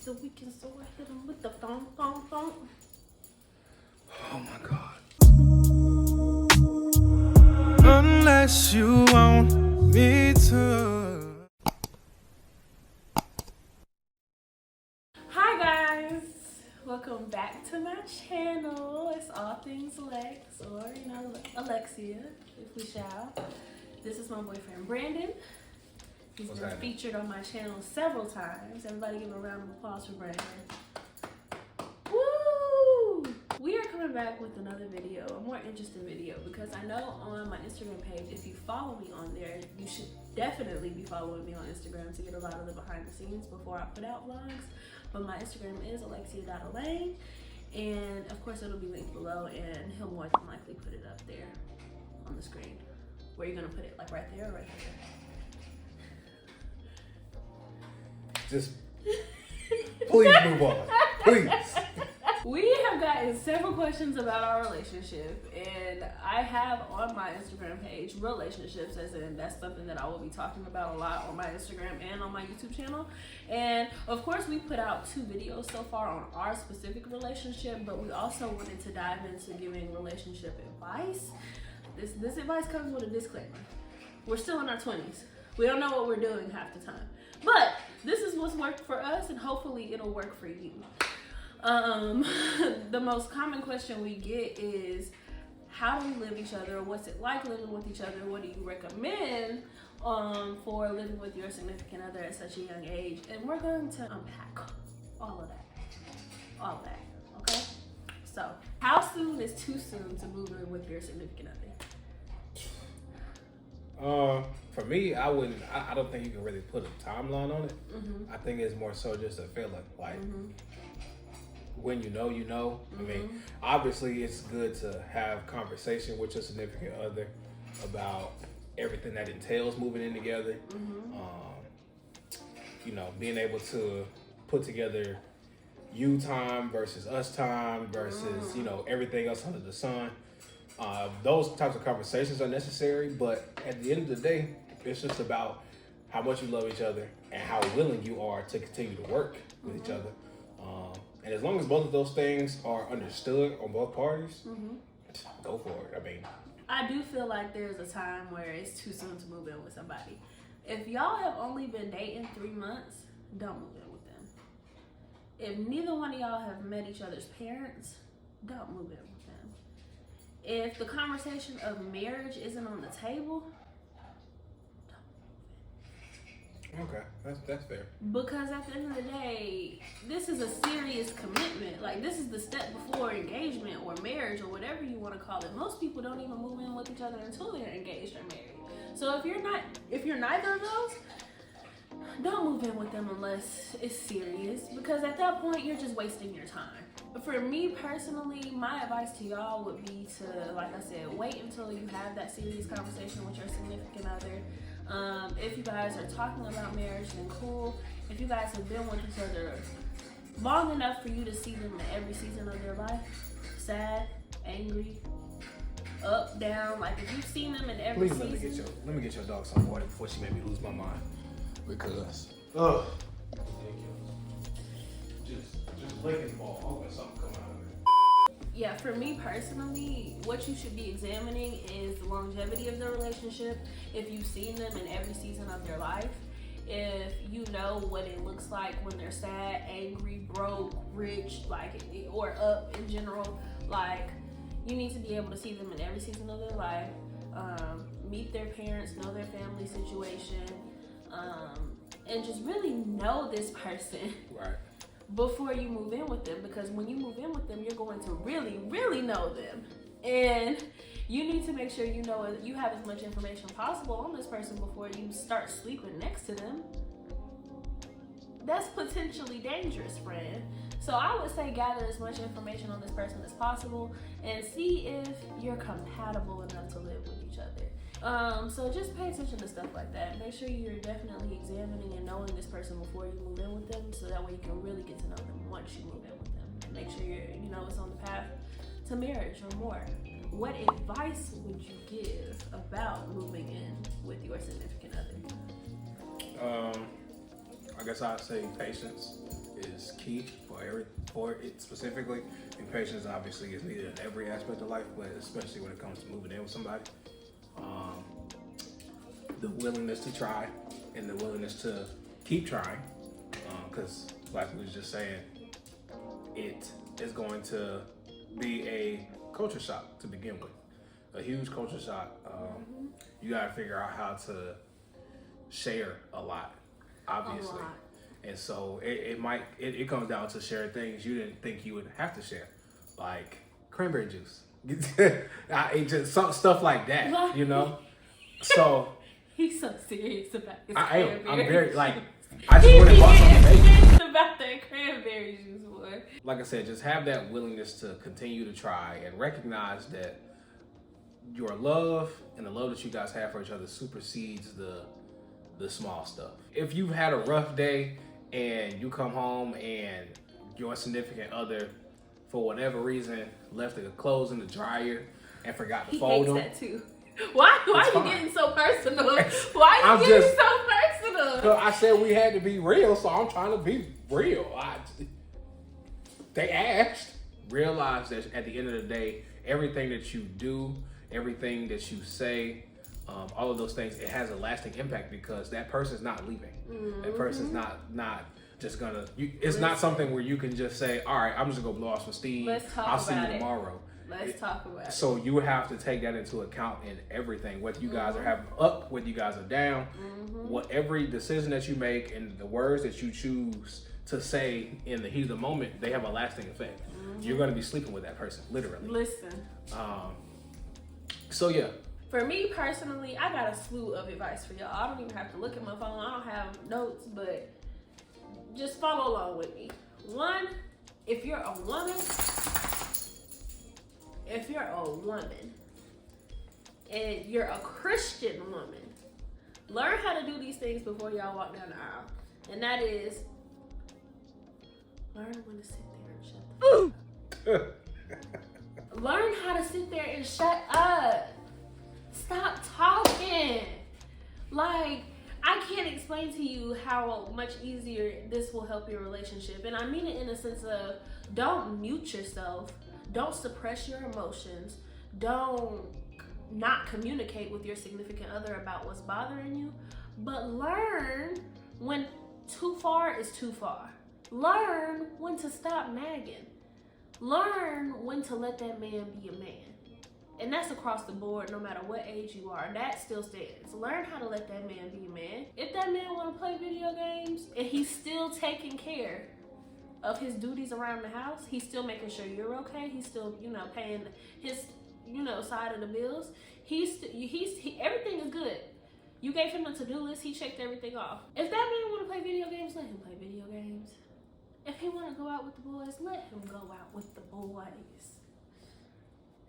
so we can sort of hit them with the phone. Oh my God. Unless you want me to. Hi guys, welcome back to my channel. It's all things Lex, or Alexia, if we shall. This is my boyfriend Brandon. He's been featured on my channel several times. Everybody give a round of applause for Brandon. Woo! We are coming back with another video, a more interesting video, because I know on my Instagram page, if you follow me on there, you should definitely be following me on Instagram to get a lot of the behind the scenes before I put out vlogs. But my Instagram is alexia.elaine, and of course it'll be linked below, and he'll more than likely put it up there on the screen. Where are you gonna put it? Like right there or right there? Just please move on. Please. We have gotten several questions about our relationship, and I have on my Instagram page relationships, as in that's something that I will be talking about a lot on my Instagram and on my YouTube channel. And of course we put out 2 videos so far on our specific relationship, but we also wanted to dive into giving relationship advice. This advice comes with a disclaimer. We're still in our 20s. We don't know what we're doing half the time. But this is what's worked for us, and hopefully it'll work for you. The most common question we get is, how do we live each other? What's it like living with each other? What do you recommend for living with your significant other at such a young age? And we're going to unpack all of that, okay? So, how soon is too soon to move in with your significant other? For me, I don't think you can really put a timeline on it. Mm-hmm. I think it's more so just a feeling. Like, when you know, you know. I mean, obviously it's good to have conversation with your significant other about everything that entails moving in together. Being able to put together you time versus us time versus, everything else under the sun. Those types of conversations are necessary, but at the end of the day, it's just about how much you love each other and how willing you are to continue to work with each other. And as long as both of those things are understood on both parties, go for it. I mean, I do feel like there's a time where it's too soon to move in with somebody. If y'all have only been dating 3 months, don't move in with them. If neither one of y'all have met each other's parents, don't move in with them. If the conversation of marriage isn't on the table, okay, that's fair. because at the end of the day, this is a serious commitment. Like, this is the step before engagement or marriage or whatever you want to call it. Most people don't even move in with each other until they're engaged or married. So if you're neither of those, don't move in with them unless it's serious, because at that point you're just wasting your time. For me personally, my advice to y'all would be to, like I said, wait until you have that serious conversation with your significant other. If you guys are talking about marriage, then cool. If you guys have been with each other long enough for you to see them in every season of their life, sad, angry, up, down, like if you've seen them in every season. Please let me get your dog some water before she made me lose my mind. Because just licking the ball, hoping something come out of it. Yeah, for me personally, what you should be examining is the longevity of the relationship. If you've seen them in every season of their life, if you know what it looks like when they're sad, angry, broke, rich, or up in general, you need to be able to see them in every season of their life, meet their parents, know their family situation, and just really know this person. Right. Before you move in with them, because when you move in with them, you're going to really, really know them. And you need to make sure you have as much information possible on this person before you start sleeping next to them. That's potentially dangerous, friend. So I would say gather as much information on this person as possible and see if you're compatible enough to live with each other. So just pay attention to stuff like that. Make sure you're definitely examining and knowing this person before you move in with them, so that way you can really get to know them once you move in with them. And make sure it's on the path to marriage or more. What advice would you give about moving in with your significant other? I guess I'd say patience. is key for it specifically. And patience obviously is needed in every aspect of life, but especially when it comes to moving in with somebody. The willingness to try and the willingness to keep trying, because like we was just saying, it is going to be a culture shock to begin with, a huge culture shock. You got to figure out how to share a lot, obviously. And so it comes down to sharing things you didn't think you would have to share, like cranberry juice. It just stuff like that, you know. So he's so serious about his I'm very like. I just went and bought something to make about that cranberry juice, boy. Like I said, just have that willingness to continue to try and recognize that your love and the love that you guys have for each other supersedes the small stuff. If you've had a rough day and you come home and your significant other, for whatever reason, left the clothes in the dryer and forgot to fold them. He hates that too. Why are you getting so personal? Why are you getting so personal? I said we had to be real, so I'm trying to be real. They asked. Realize that at the end of the day, everything that you do, everything that you say, all of those things, it has a lasting impact because that person's not leaving. That person's not just gonna. It's not something where you can just say, "All right, I'm just gonna blow off some steam. I'll see you tomorrow." Let's talk about it. So you have to take that into account in everything, whether you guys are having up, whether you guys are down, what every decision that you make and the words that you choose to say in the heat of the moment, they have a lasting effect. You're going to be sleeping with that person, literally. Listen. So yeah. For me personally, I got a slew of advice for y'all. I don't even have to look at my phone. I don't have notes, but just follow along with me. One, if you're a woman and you're a Christian woman, learn how to do these things before y'all walk down the aisle. And that is, learn when to sit there and shut up. Learn how to sit there and shut up. Stop talking. Like, I can't explain to you how much easier this will help your relationship. And I mean it in a sense of, don't mute yourself. Don't suppress your emotions. Don't not communicate with your significant other about what's bothering you. But learn when too far is too far. Learn when to stop nagging. Learn when to let that man be a man. And that's across the board, no matter what age you are. That still stands. Learn how to let that man be a man. If that man want to play video games and he's still taking care of his duties around the house, he's still making sure you're okay. He's still, paying his, side of the bills. He's everything is good. You gave him a to-do list. He checked everything off. If that man want to play video games, let him play video games. If he want to go out with the boys, let him go out with the boys.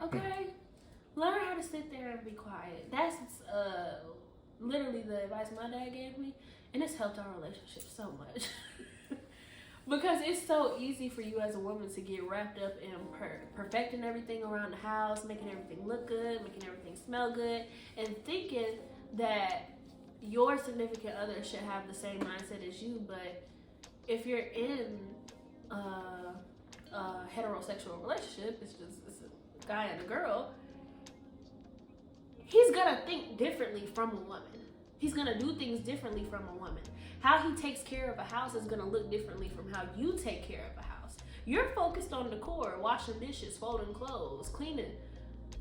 Okay? Learn how to sit there and be quiet. That's literally the advice my dad gave me, and it's helped our relationship so much. Because it's so easy for you as a woman to get wrapped up in perfecting everything around the house, making everything look good, making everything smell good, and thinking that your significant other should have the same mindset as you. But if you're in a heterosexual relationship, it's a guy and a girl, he's gonna think differently from a woman. He's gonna do things differently from a woman. How he takes care of a house is gonna look differently from how you take care of a house. You're focused on decor, washing dishes, folding clothes, cleaning.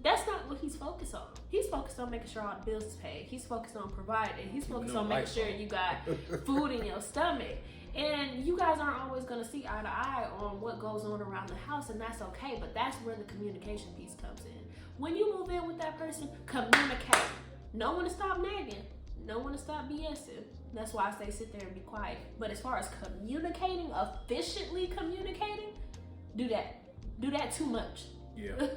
That's not what he's focused on. He's focused on making sure all the bills is paid. He's focused on providing. He's focused on making sure you got food in your stomach. And you guys aren't always gonna see eye to eye on what goes on around the house, and that's okay, but that's where the communication piece comes in. When you move in with that person, communicate. Know when to stop nagging. Know when to stop BSing. That's why I say sit there and be quiet. But as far as communicating, efficiently communicating, do that. Do that too much. Yeah.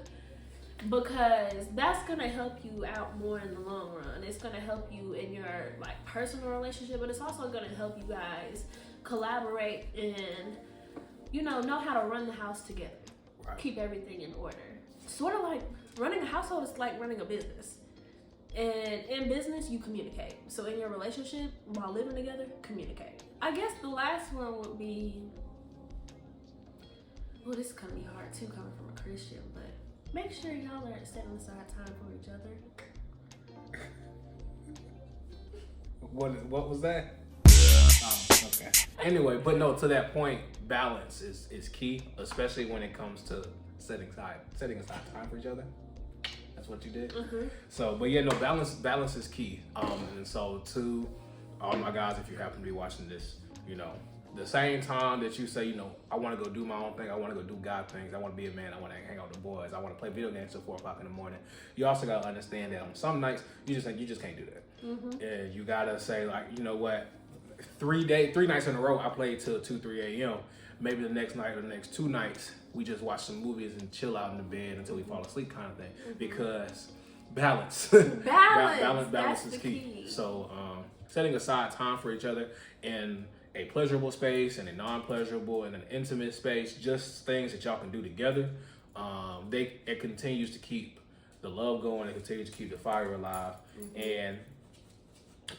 Because that's gonna help you out more in the long run. It's gonna help you in your personal relationship, but it's also gonna help you guys collaborate and know how to run the house together. Right. Keep everything in order. Sort of like running a household is like running a business. And in business, you communicate. So in your relationship, while living together, communicate. I guess the last one would be Well, this is gonna be hard too, coming from a Christian, but make sure y'all are setting aside time for each other. What was that? Oh, okay. Anyway, but no, to that point, balance is key, especially when it comes to setting aside time for each other. That's what you did. Mm-hmm. So, but yeah, no, balance is key. And so to all my guys, if you happen to be watching this, you know, the same time that you say, you know, I want to go do my own thing, I want to go do God things, I want to be a man, I want to hang out with the boys, I want to play video games till 4 o'clock in the morning. You also got to understand that on some nights you just can't do that. Mm-hmm. And you gotta say, like, you know what, 3 nights in a row I played till 2-3 a.m. Maybe the next night or the next 2 nights we just watch some movies and chill out in the bed until we fall asleep, kind of thing. Mm-hmm. Because balance is key. So setting aside time for each other in a pleasurable space and a non-pleasurable and an intimate space, just things that y'all can do together. It continues to keep the love going. It continues to keep the fire alive. Mm-hmm. And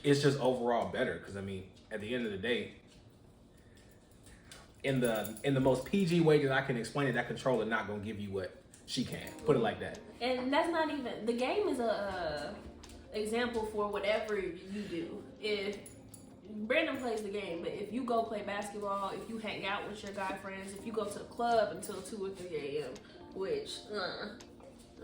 it's just overall better, because I mean, at the end of the day, in the most PG way that I can explain it, that controller not gonna give you what she can. Put it like that. And that's not even, the game is a example for whatever you do. If Brandon plays the game, but if you go play basketball, if you hang out with your guy friends, if you go to the club until 2 or 3 a.m., which I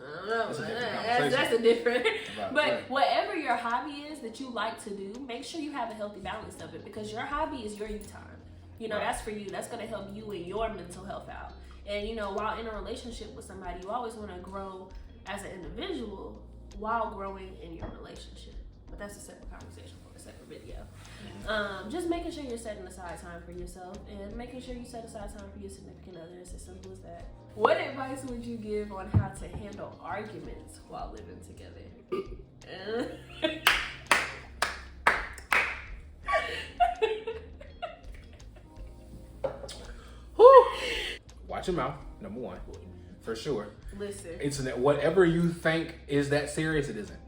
don't know, that's a different. But whatever your hobby is that you like to do, make sure you have a healthy balance of it, because your hobby is your you time. You know, that's for you. That's going to help you and your mental health out. And, you know, while in a relationship with somebody, you always want to grow as an individual while growing in your relationship. But that's a separate conversation for a separate video. Mm-hmm. Just making sure you're setting aside time for yourself and making sure you set aside time for your significant other. It's as simple as that. What advice would you give on how to handle arguments while living together? Watch your mouth, number one, for sure. Listen. It's whatever you think is that serious, it isn't.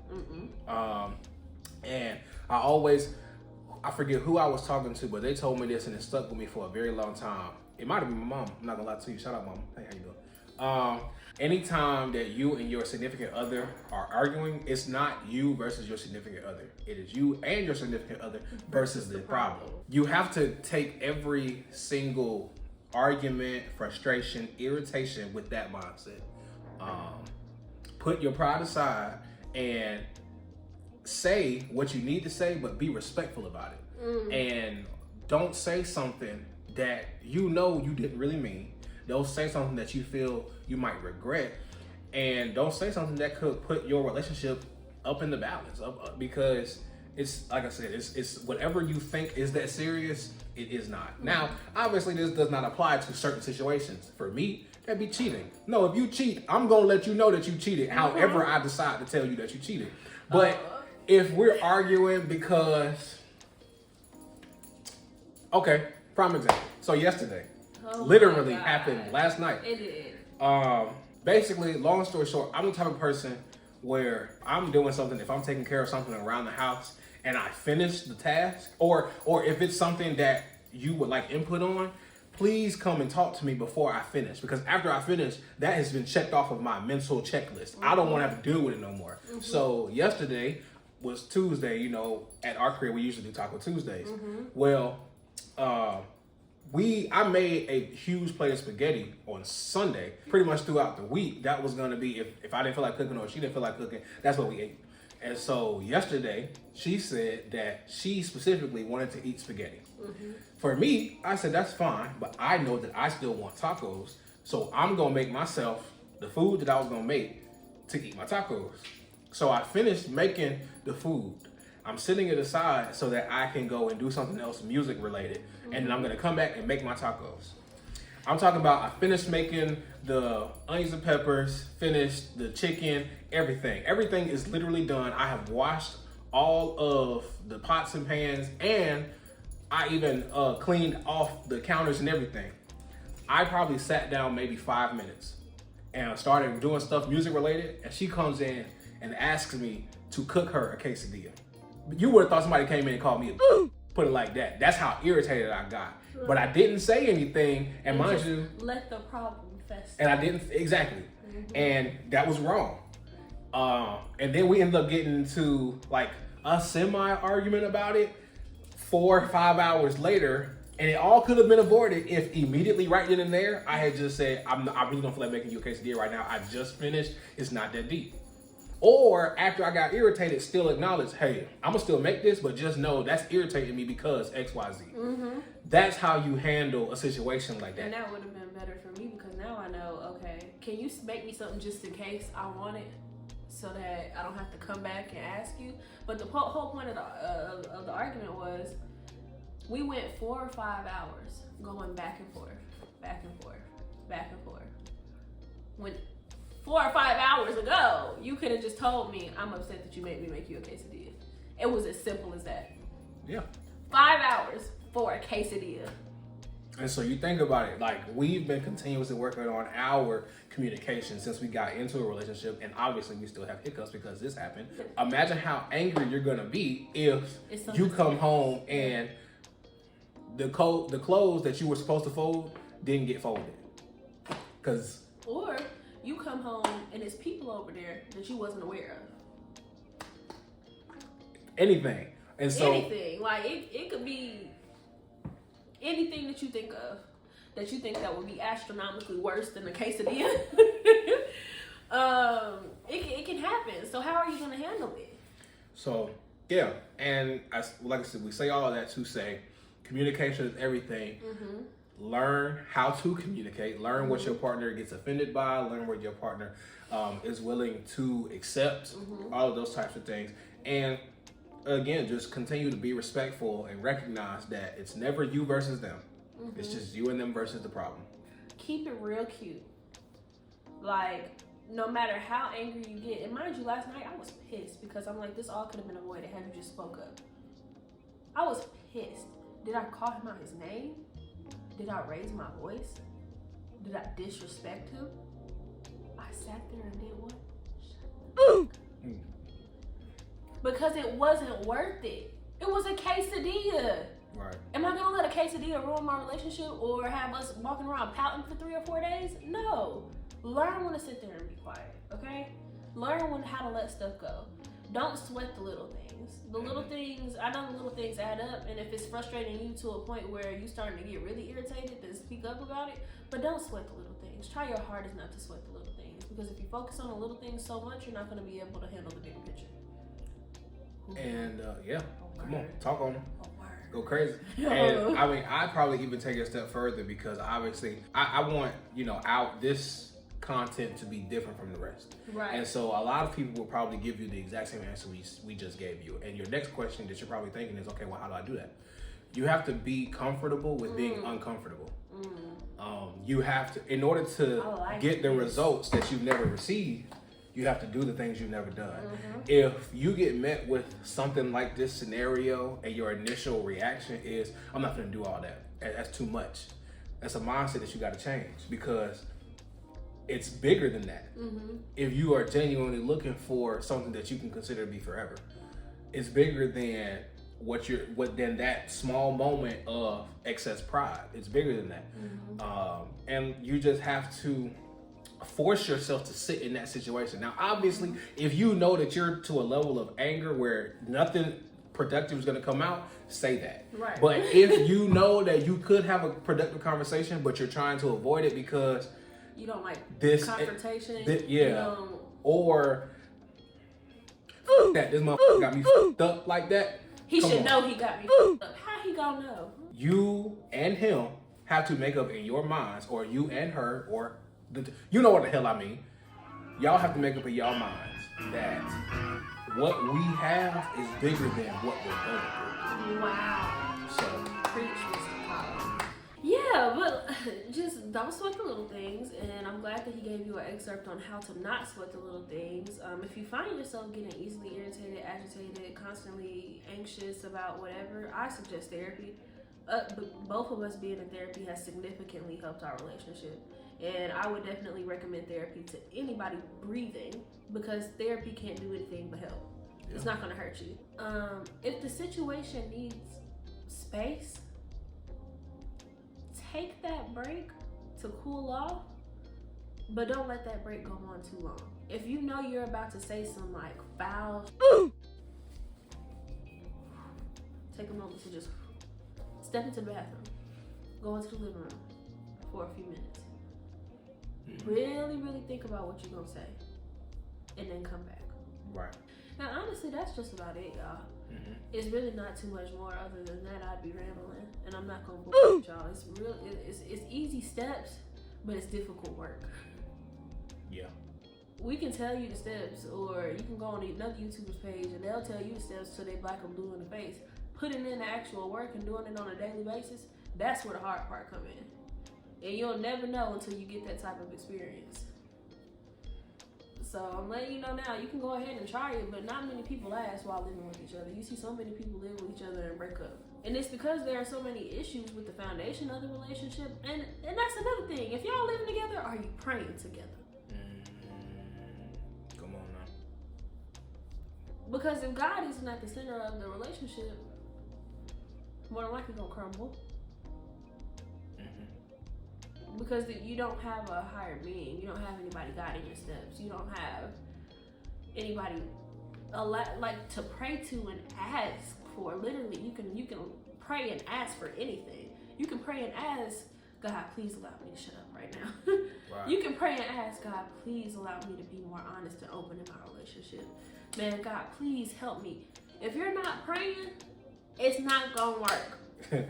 And I forget who I was talking to, but they told me this and it stuck with me for a very long time. It might have been my mom. I'm not gonna lie to you. Shout out, mom. Hey, how you doing? Anytime that you and your significant other are arguing, it's not you versus your significant other. It is you and your significant other versus the problem. You have to take every single argument, frustration, irritation with that mindset. Put your pride aside and say what you need to say, but be respectful about it. And don't say something that you know you didn't really mean. Don't say something that you feel you might regret, and don't say something that could put your relationship up in the balance. Because it's, like I said, it's whatever you think is that serious, it is not. Now, obviously, this does not apply to certain situations. For me, that'd be cheating. No, if you cheat, I'm gonna let you know that you cheated. However, I decide to tell you that you cheated. But if we're arguing because, okay, prime example. So yesterday, literally happened last night. It did. Basically, long story short, I'm the type of person where I'm doing something, if I'm taking care of something around the house and I finish the task, or if it's something that you would like input on, please come and talk to me before I finish. Because after I finish, that has been checked off of my mental checklist. I don't want to have to deal with it no more. So yesterday was Tuesday. You know, at our crib, we usually do Taco Tuesdays. Well, I made a huge plate of spaghetti on Sunday. Pretty much throughout the week, that was going to be, if I didn't feel like cooking or she didn't feel like cooking, that's what we ate. And so yesterday, she said that she specifically wanted to eat spaghetti. For me, I said, that's fine, but I know that I still want tacos. So I'm going to make myself the food that I was going to make to eat my tacos. So I finished making the food. I'm setting it aside so that I can go and do something else music related. And then I'm going to come back and make my tacos. I'm talking about, I finished making the onions and peppers, finished the chicken, everything. Everything is literally done. I have washed all of the pots and pans, and I even cleaned off the counters and everything. I probably sat down maybe 5 minutes and started doing stuff music related. And she comes in and asks me to cook her a quesadilla. You would have thought somebody came in and called me a put it like that. That's how irritated I got. but I didn't say anything. And mind you, let the problem fester. And I didn't exactly, and that was wrong. And then we ended up getting into like a semi-argument about it 4 or 5 hours later, and it all could have been avoided if immediately right then and there I had just said, I really don't feel like making you a quesadilla right now. I just finished. It's not that deep. Or after I got irritated, still acknowledge, hey, I'm gonna still make this, but just know that's irritating me because X, Y, Z. That's how you handle a situation like that. And that would have been better for me because now I know, okay, can you make me something just in case I want it so that I don't have to come back and ask you? But the whole point of the argument was we went 4 or 5 hours going back and forth, back and forth, back and forth. When 4 or 5 hours ago, you could have just told me, I'm upset that you made me make you a quesadilla. It was as simple as that. Yeah. 5 hours for a quesadilla. And so you think about it, like we've been continuously working on our communication since we got into a relationship, and obviously we still have hiccups because this happened. Imagine how angry you're gonna be if you come home and the clothes that you were supposed to fold didn't get folded. Or you come home and there's people over there that you wasn't aware of. Anything. And so anything. Like it could be anything that you think of that would be astronomically worse than a quesadilla. It can happen. So how are you gonna handle it? So yeah, and like I said, we say all of that to say communication is everything. Learn how to communicate. Learn what your partner gets offended by. Learn what your partner is willing to accept. All of those types of things. And again, just continue to be respectful and recognize that it's never you versus them. It's just you and them versus the problem. Keep it real cute. Like, no matter how angry you get, and mind you, last night I was pissed because I'm like, this all could have been avoided had you just spoke up. I was pissed. Did I call him out his name? Did I raise my voice? Did I disrespect him? I sat there and did what? Because it wasn't worth it. It was a quesadilla. Right. Am I gonna let a quesadilla ruin my relationship or have us walking around pouting for 3 or 4 days? No. Learn when to sit there and be quiet, okay? Learn how to let stuff go. Don't sweat the little things. The little things, I know the little things add up, and if it's frustrating you to a point where you're starting to get really irritated, then speak up about it. But don't sweat the little things. Try your hardest not to sweat the little things, because if you focus on the little things so much, you're not gonna be able to handle the bigger picture. And yeah, come on, talk on them. Go crazy. Yo. And I mean, I'd probably even take it a step further because obviously I want, this content to be different from the rest. Right. And so a lot of people will probably give you the exact same answer we just gave you. And your next question that you're probably thinking is, okay, well, how do I do that? You have to be comfortable with being uncomfortable. You have to, in order to get the results that you've never received, you have to do the things you've never done. If you get met with something like this scenario and your initial reaction is, I'm not gonna do all that. That's too much. That's a mindset that you gotta change because it's bigger than that. If you are genuinely looking for something that you can consider to be forever, it's bigger than than that small moment of excess pride. It's bigger than that. And you just have to force yourself to sit in that situation. Now, obviously, if you know that you're to a level of anger where nothing productive is going to come out, say that. Right. But if you know that you could have a productive conversation, but you're trying to avoid it because you don't like this confrontation. Or that this motherfucker got me fucked up like that. He should know he got me fucked up. How he gonna know? You and him have to make up in your minds, or you and her, or you know what the hell I mean. Y'all have to make up in y'all minds that what we have is bigger than what we're going through. Wow. So preach, Mr. Kyle. Yeah, but just don't sweat the little things, and I'm glad that he gave you an excerpt on how to not sweat the little things. If you find yourself getting easily irritated, agitated, constantly anxious about whatever, I suggest therapy. Both of us being in therapy has significantly helped our relationship. And I would definitely recommend therapy to anybody breathing because therapy can't do anything but help. Yeah. It's not going to hurt you. If the situation needs space, take that break to cool off, but don't let that break go on too long. If you know you're about to say some like foul, take a moment to just step into the bathroom, go into the living room for a few minutes. Really, really think about what you're gonna say, and then come back. Right. Now, honestly, that's just about it, y'all. It's really not too much more. Other than that, I'd be rambling, and I'm not gonna bore y'all. It's real. It's easy steps, but it's difficult work. Yeah. We can tell you the steps, or you can go on another YouTuber's page, and they'll tell you the steps till they black or blue in the face. Putting in the actual work and doing it on a daily basis, that's where the hard part come in. And you'll never know until you get that type of experience. So I'm letting you know now, you can go ahead and try it, but not many people last while living with each other. You see so many people live with each other and break up. And it's because there are so many issues with the foundation of the relationship. And that's another thing. If y'all living together, are you praying together? Come on now. Because if God isn't at the center of the relationship, more than likely gonna crumble. Because you don't have a higher being. You don't have anybody guiding your steps. You don't have anybody like to pray to and ask for. Literally, you can pray and ask for anything. You can pray and ask God, please allow me to shut up right now. Right. You can pray and ask God, please allow me to be more honest and open in my relationship. Man, God, please help me. If you're not praying, it's not gonna work.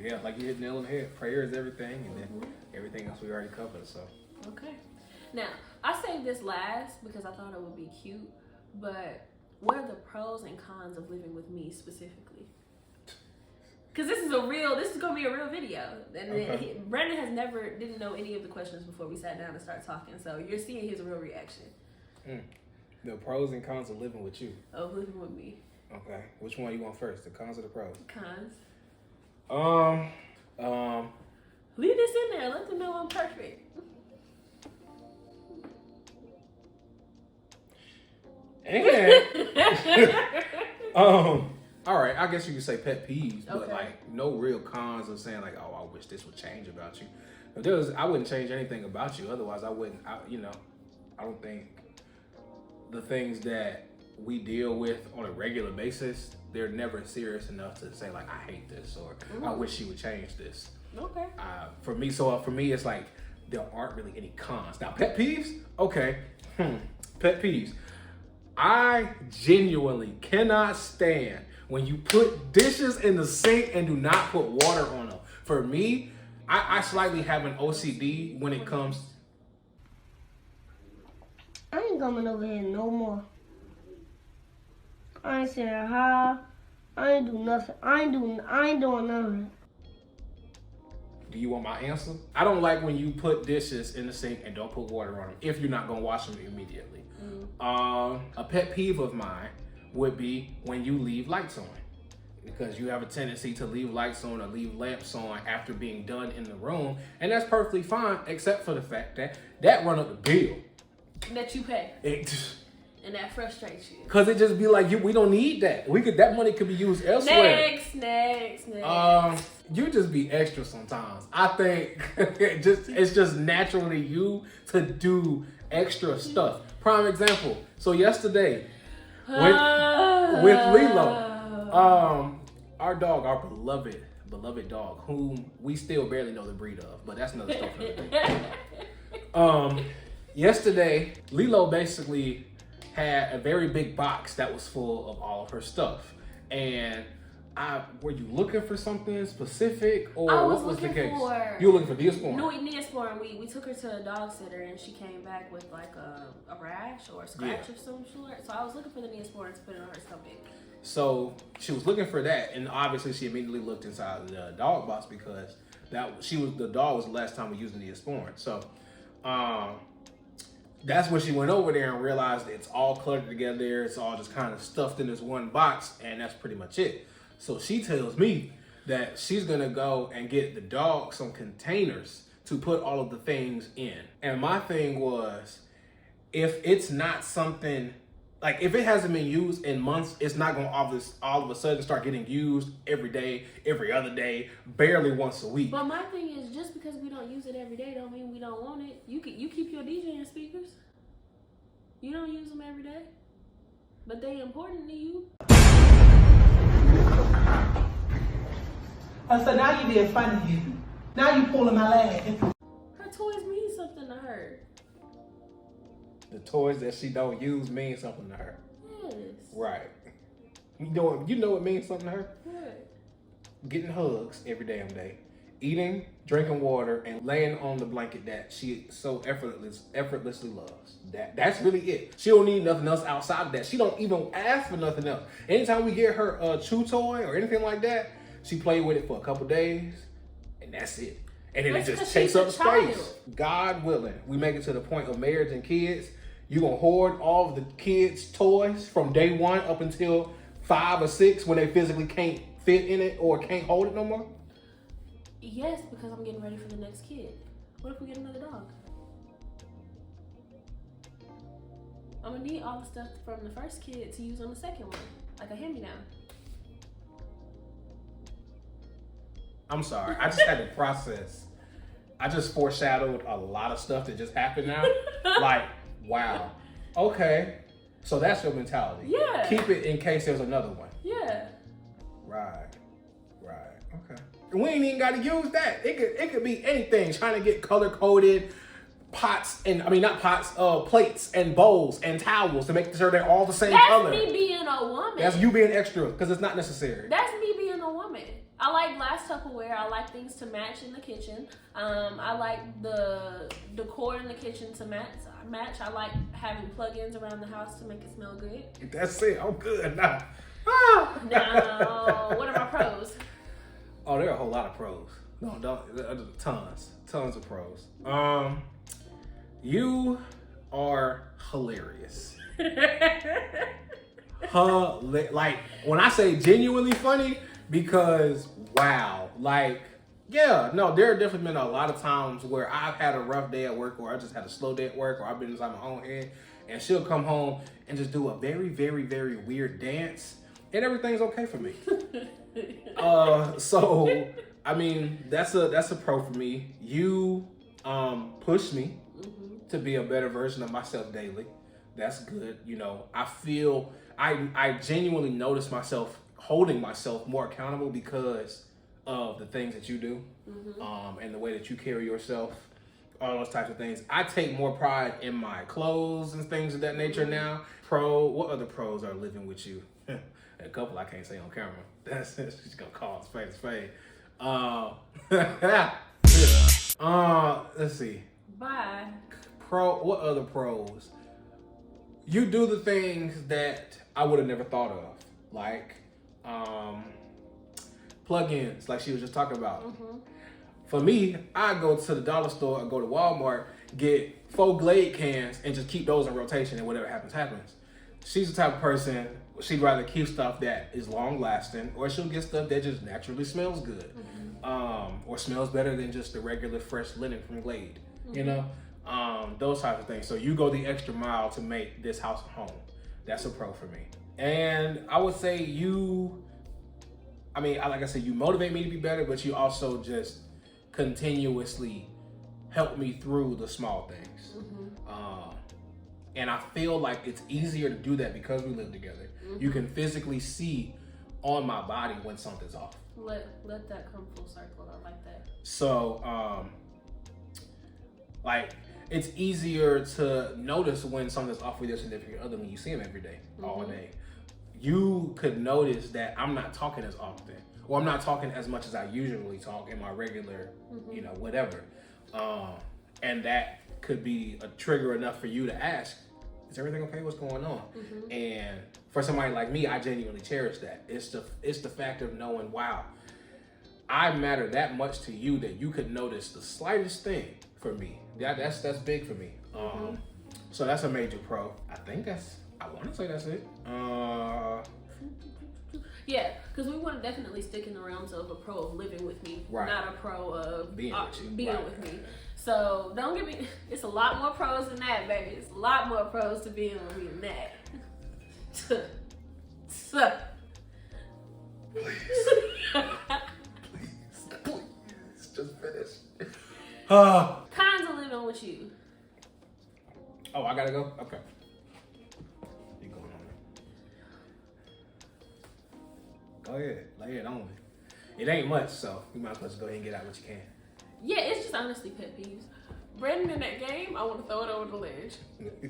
Yeah, like you hit the nail on the head. Prayer is everything, and then everything else we already covered. So okay. Now, I saved this last because I thought it would be cute, but what are the pros and cons of living with me specifically? Because this is gonna be a real video, and Brandon didn't know any of the questions before we sat down and started talking, so you're seeing his real reaction. The pros and cons of living with you. Of living with me. Okay, which one you want first? The cons or the pros? Cons. Leave this in there. Let them know I'm perfect. And all right, I guess you could say pet peeves, but Okay. like no real cons of saying like, oh, I wish this would change about you. If I wouldn't change anything about you. Otherwise, I wouldn't. I don't think the things that we deal with on a regular basis, they're never serious enough to say like, I hate this or I wish you would change this. Okay. For me, it's like there aren't really any cons. Now, pet peeves, okay. Pet peeves. I genuinely cannot stand when you put dishes in the sink and do not put water on them. For me, I slightly have an OCD when it comes. I ain't coming over here no more. I ain't saying hi. I ain't do nothing. I ain't doing nothing. Do you want my answer? I don't like when you put dishes in the sink and don't put water on them if you're not gonna wash them immediately. A pet peeve of mine would be when you leave lights on, because you have a tendency to leave lights on or leave lamps on after being done in the room, and that's perfectly fine, except for the fact that run up the bill that you pay. And that frustrates you. Cause it just be like, we don't need that. That money could be used elsewhere. Next. You just be extra sometimes. I think it's just naturally you to do extra stuff. Prime example. So yesterday with Lilo, our dog, our beloved dog, whom we still barely know the breed of, but that's another story for another day. Yesterday, Lilo basically had a very big box that was full of all of her stuff. And were you looking for something specific, or what was the case? You were looking for Neosporin? No, Neosporin. We took her to a dog sitter, and she came back with like a rash or a scratch of some sort. So I was looking for the Neosporin to put it on her stomach. So she was looking for that, and obviously she immediately looked inside the dog box because the dog was the last time we used the Neosporin. So that's when she went over there and realized it's all cluttered together. It's all just kind of stuffed in this one box, and that's pretty much it. So she tells me that she's gonna go and get the dog some containers to put all of the things in. And my thing was, if it's not something, Like, if it hasn't been used in months, it's not going to all of a sudden start getting used every day, every other day, barely once a week. But my thing is, just because we don't use it every day don't mean we don't want it. You keep your DJing speakers. You don't use them every day. But they important to you. Oh, so now you being funny. Now you pulling my leg. Her toys mean something to her. The toys that she don't use mean something to her. Yes. Right. You know what means something to her? What? Getting hugs every damn day. Eating, drinking water, and laying on the blanket that she so effortlessly loves. That's really it. She don't need nothing else outside of that. She don't even ask for nothing else. Anytime we get her a chew toy or anything like that, she play with it for a couple days, and that's it. And then That's it just 'cause takes she's a up space. child. God willing, we make it to the point of marriage and kids. You gonna hoard all of the kids' toys from day one up until 5 or 6 when they physically can't fit in it or can't hold it no more? Yes, because I'm getting ready for the next kid. What if we get another dog? I'm gonna need all the stuff from the first kid to use on the second one, like a hand-me-down. I'm sorry, I just had to process. I just foreshadowed a lot of stuff that just happened now. Like, wow. Okay. So that's your mentality. Yeah. Keep it in case there's another one. Yeah. Right. Okay. And we ain't even got to use that. It could be anything. Trying to get color coded plates and bowls and towels to make sure they're all the same color. That's me being a woman. That's you being extra because it's not necessary. That's me being a woman. I like glass Tupperware. I like things to match in the kitchen. I like the decor in the kitchen to match. I like having plug-ins around the house to make it smell good. That's it. I'm good now. Now, what are my pros? Oh, there are a whole lot of pros. No, don't. Tons of pros. You are hilarious. Like, when I say genuinely funny, because wow, like, yeah, no, there have definitely been a lot of times where I've had a rough day at work, or I just had a slow day at work, or I've been inside my own head, and she'll come home and just do a very, very, very weird dance, and everything's okay for me. So I mean, that's a pro for me. You push me to be a better version of myself daily. That's good. You know, I feel I genuinely notice myself holding myself more accountable because of the things that you do, and the way that you carry yourself, all those types of things. I take more pride in my clothes and things of that nature now. What other pros are living with you? A couple I can't say on camera. She's gonna call us face to face. Let's see. Bye. What other pros? You do the things that I would have never thought of, like plug-ins, like she was just talking about. For me, I go to the dollar store, I go to Walmart, get 4 Glade cans, and just keep those in rotation, and whatever happens, happens. She's the type of person, she'd rather keep stuff that is long-lasting, or she'll get stuff that just naturally smells good, or smells better than just the regular fresh linen from Glade, you know? Those types of things. So you go the extra mile to make this house a home. That's a pro for me. And I would say like I said, you motivate me to be better, but you also just continuously help me through the small things. And I feel like it's easier to do that because we live together. You can physically see on my body when something's off. Let that come full circle. I like that. So, like, it's easier to notice when something's off with your significant other when you see them every day, all day. You could notice that I'm not talking as often, or I'm not talking as much as I usually talk in my regular, whatever. And that could be a trigger enough for you to ask, is everything okay? What's going on? And for somebody like me, I genuinely cherish that. It's the fact of knowing, wow, I matter that much to you that you could notice the slightest thing for me. That's big for me. So that's a major pro. I want to say that's it. Yeah, because we want to definitely stick in the realms of a pro of living with me, not a pro of being with me. So don't get me. It's a lot more pros than that, baby. It's a lot more pros to being with me than that. Please, just finish. Cons of living with you. Oh, I gotta go? Okay. You going on there. Go ahead. Lay it on me. It ain't much, so you might as well just go ahead and get out what you can. Yeah, it's just honestly pet peeves. Brandon in that game, I want to throw it over the ledge.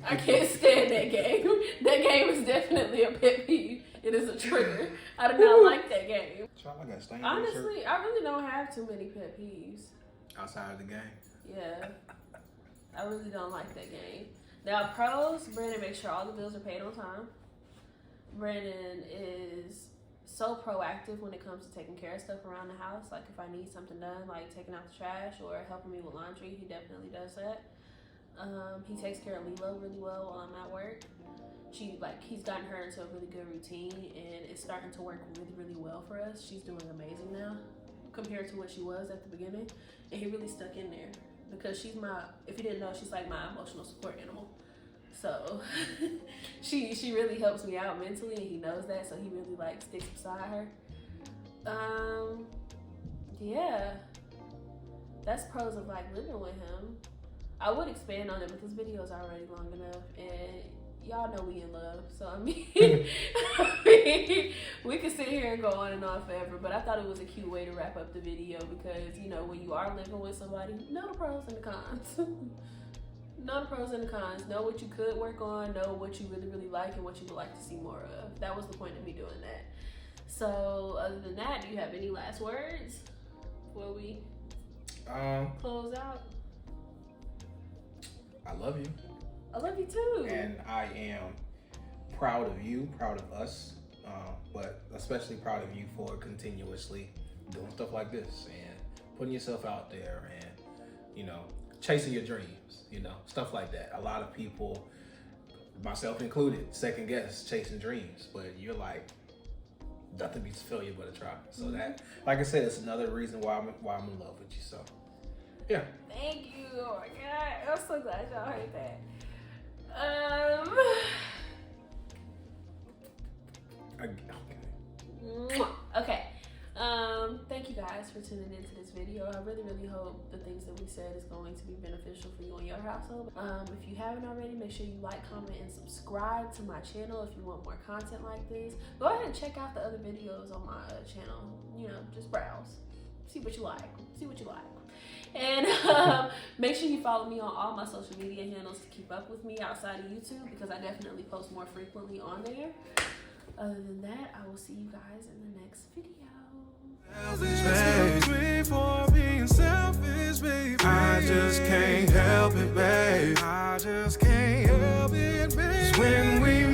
I can't stand that game. That game is definitely a pet peeve. It is a trigger. I do not like that game. I got stain Honestly, I really don't have too many pet peeves. outside of the game. Yeah. I really don't like that game. Now, pros, Brandon makes sure all the bills are paid on time. Brandon is so proactive when it comes to taking care of stuff around the house. Like, if I need something done, like taking out the trash or helping me with laundry, he definitely does that. He takes care of Lilo really well while I'm at work. He's gotten her into a really good routine, and it's starting to work really, really well for us. She's doing amazing now compared to what she was at the beginning, and he really stuck in there because she's if you didn't know, she's like my emotional support animal. So she really helps me out mentally, and he knows that, so he really sticks beside her. Yeah, that's pros of living with him. I would expand on it, but this video is already long enough, and y'all know we in love, so I mean, we could sit here and go on and on forever, but I thought it was a cute way to wrap up the video because, when you are living with somebody, know the pros and the cons. Know the pros and the cons. Know what you could work on, know what you really, really like, and what you would like to see more of. That was the point of me doing that. So, other than that, do you have any last words before we close out? I love you. I love you too. And I am proud of you, proud of us, but especially proud of you for continuously doing stuff like this and putting yourself out there and, chasing your dreams, stuff like that. A lot of people, myself included, second guess chasing dreams, but you're nothing beats failure but a try. So that, like I said, it's another reason why I'm in love with you. So, yeah. Thank you. Oh my God, I'm so glad y'all heard that. Okay. Thank you guys for tuning into this video. I really, really hope the things that we said is going to be beneficial for you and your household. If you haven't already, make sure you like, comment, and subscribe to my channel if you want more content like this. Go ahead and check out the other videos on my channel. Just browse. See what you like. And make sure you follow me on all my social media handles to keep up with me outside of YouTube because I definitely post more frequently on there. Other than that, I will see you guys in the next video. I just can't help it, babe. When we